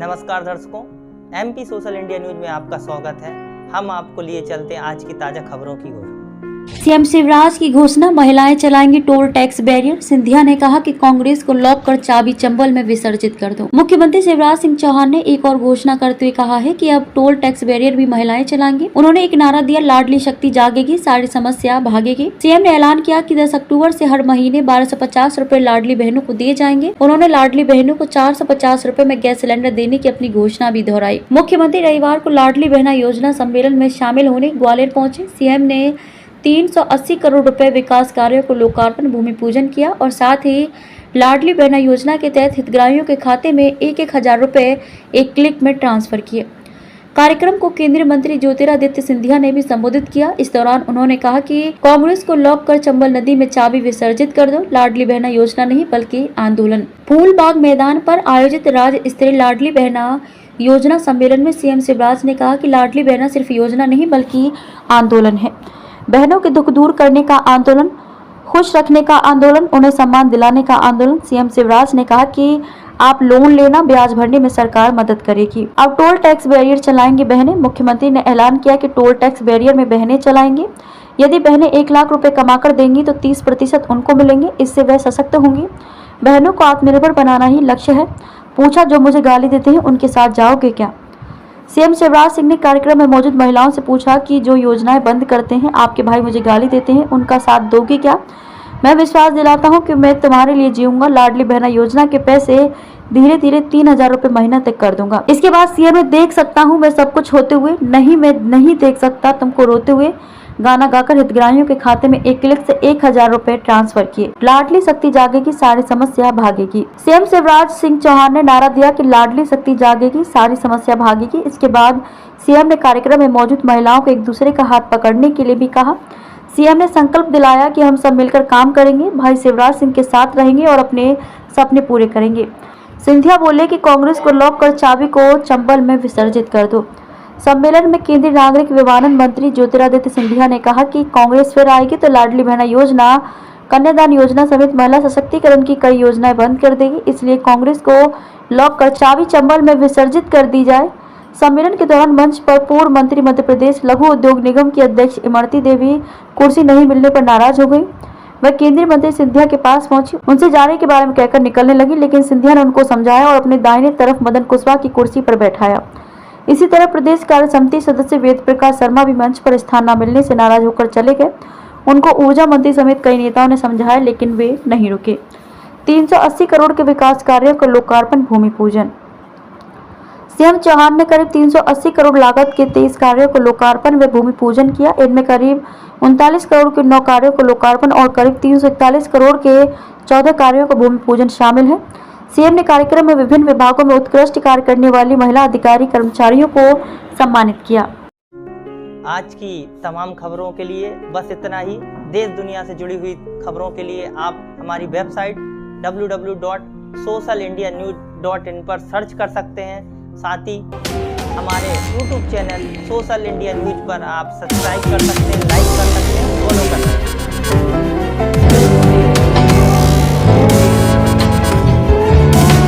नमस्कार दर्शकों, MP social India news में आपका स्वागत है। हम आपको लिए चलते हैं आज की ताजा खबरों की ओर। सीएम शिवराज की घोषणा, महिलाएं चलाएंगी टोल टैक्स बैरियर। सिंधिया ने कहा कि कांग्रेस को लॉक कर चाबी चंबल में विसर्जित कर दो। मुख्यमंत्री शिवराज सिंह चौहान ने एक और घोषणा करते हुए कहा है कि अब टोल टैक्स बैरियर भी महिलाएं चलाएंगी। उन्होंने एक नारा दिया, लाडली शक्ति जागेगी, सारी समस्या भागेगी। सीएम ने ऐलान किया कि 10 अक्टूबर से हर महीने 1250 रूपए लाडली बहनों को दिए जाएंगे। उन्होंने लाडली बहनों को 450 रूपए में गैस सिलेंडर देने की अपनी घोषणा भी दोहराई। मुख्यमंत्री रविवार को लाडली बहना योजना सम्मेलन में शामिल होने ग्वालियर पहुंचे। सीएम ने 380 करोड़ रुपए विकास कार्यों को लोकार्पण, भूमि पूजन किया और साथ ही लाडली बहना योजना के तहत हितग्राहियों के खाते में 1,000 रुपए एक क्लिक में ट्रांसफर किए। कार्यक्रम को केंद्रीय मंत्री ज्योतिरादित्य सिंधिया ने भी संबोधित किया। इस दौरान उन्होंने कहा कि कांग्रेस को लॉक कर चंबल नदी में चाबी विसर्जित कर दो। लाडली बहना योजना नहीं बल्कि आंदोलन। फूलबाग मैदान पर आयोजित राज्य स्तरीय लाडली बहना योजना सम्मेलन में सीएम शिवराज ने कहा कि लाडली बहना सिर्फ योजना नहीं बल्कि आंदोलन है। बहनों के दुख दूर करने का आंदोलन, खुश रखने का आंदोलन, उन्हें सम्मान दिलाने का आंदोलन। सीएम शिवराज ने कहा कि आप लोन लेना, ब्याज भरने में सरकार मदद करेगी। अब टोल टैक्स बैरियर चलाएंगी बहनें। मुख्यमंत्री ने ऐलान किया कि टोल टैक्स बैरियर में बहनें चलाएंगी। यदि बहनें 1 लाख रुपए कमाकर देंगी तो 30% उनको मिलेंगे। इससे वह सशक्त होंगी। बहनों को आत्मनिर्भर बनाना ही लक्ष्य है। पूछा, जो मुझे गाली देते हैं उनके साथ जाओगे क्या? सीएम शिवराज सिंह ने कार्यक्रम में मौजूद महिलाओं से पूछा कि जो योजनाएं बंद करते हैं, आपके भाई मुझे गाली देते हैं, उनका साथ दोगे क्या? मैं विश्वास दिलाता हूं कि मैं तुम्हारे लिए जीऊंगा। लाडली बहना योजना के पैसे धीरे धीरे 3,000 रुपए महीना तक कर दूंगा। इसके बाद सीएम ने देख सकता हूं मैं सब कुछ होते हुए, नहीं मैं नहीं देख सकता तुमको रोते हुए, गाना गाकर हितग्राहियों के खाते में एक क्लिक से 1,000 रुपए ट्रांसफर किए। लाडली शक्ति जागेगी, सारी समस्या भागेगी। सीएम शिवराज सिंह चौहान ने नारा दिया कि लाडली शक्ति जागेगी, सारी समस्या भागेगी। इसके बाद सीएम ने कार्यक्रम में मौजूद महिलाओं को एक दूसरे का हाथ पकड़ने के लिए भी कहा। सीएम ने संकल्प दिलाया कि हम सब मिलकर काम करेंगे, भाई शिवराज सिंह के साथ रहेंगे और अपने सपने पूरे करेंगे। सिंधिया बोले कि कांग्रेस को लॉक कर चाबी को चंबल में विसर्जित कर दो। सम्मेलन में केंद्रीय नागरिक विमानन मंत्री ज्योतिरादित्य सिंधिया ने कहा कि कांग्रेस फिर आएगी तो लाडली बहना योजना, कन्यादान योजना समेत महिला सशक्तिकरण की कई योजनाएं बंद कर देगी। इसलिए कांग्रेस को लॉक कर चाबी चंबल में विसर्जित कर दी जाए। सम्मेलन के दौरान मंच पर पूर्व मंत्री मध्य प्रदेश लघु उद्योग निगम की अध्यक्ष इमरती देवी कुर्सी नहीं मिलने पर नाराज हो गई। वह केंद्रीय मंत्री सिंधिया के पास पहुंची, उनसे जाने के बारे में कहकर निकलने लगी, लेकिन सिंधिया ने उनको समझाया और अपने दाहिने तरफ मदन कुशवाहा की कुर्सी पर बैठाया। इसी तरह प्रदेश कार्य समिति सदस्य वेद प्रकाश शर्मा भी मंच पर स्थान न मिलने से नाराज होकर चले गए। उनको ऊर्जा मंत्री समेत कई नेताओं ने समझाया, लेकिन वे नहीं रुके। 380 करोड़ के विकास कार्यों का लोकार्पण, भूमि पूजन। सीएम चौहान ने करीब 380 करोड़ लागत के 23 कार्यों को लोकार्पण व भूमि पूजन किया। इनमें करीब 39 करोड़ के 9 कार्यों को लोकार्पण और करीब 341 करोड़ के 14 कार्यों का भूमि पूजन शामिल है। सीएम ने कार्यक्रम में विभिन्न विभागों में उत्कृष्ट कार्य करने वाली महिला अधिकारी कर्मचारियों को सम्मानित किया। आज की तमाम खबरों के लिए बस इतना ही। देश दुनिया से जुड़ी हुई खबरों के लिए आप हमारी वेबसाइट www.socialindianews.in पर सर्च कर सकते हैं। साथ ही हमारे YouTube channel social India news पर आप सब्सक्राइब कर सकते हैं, लाइक कर सकते हैं, फॉलो कर सकते हैं।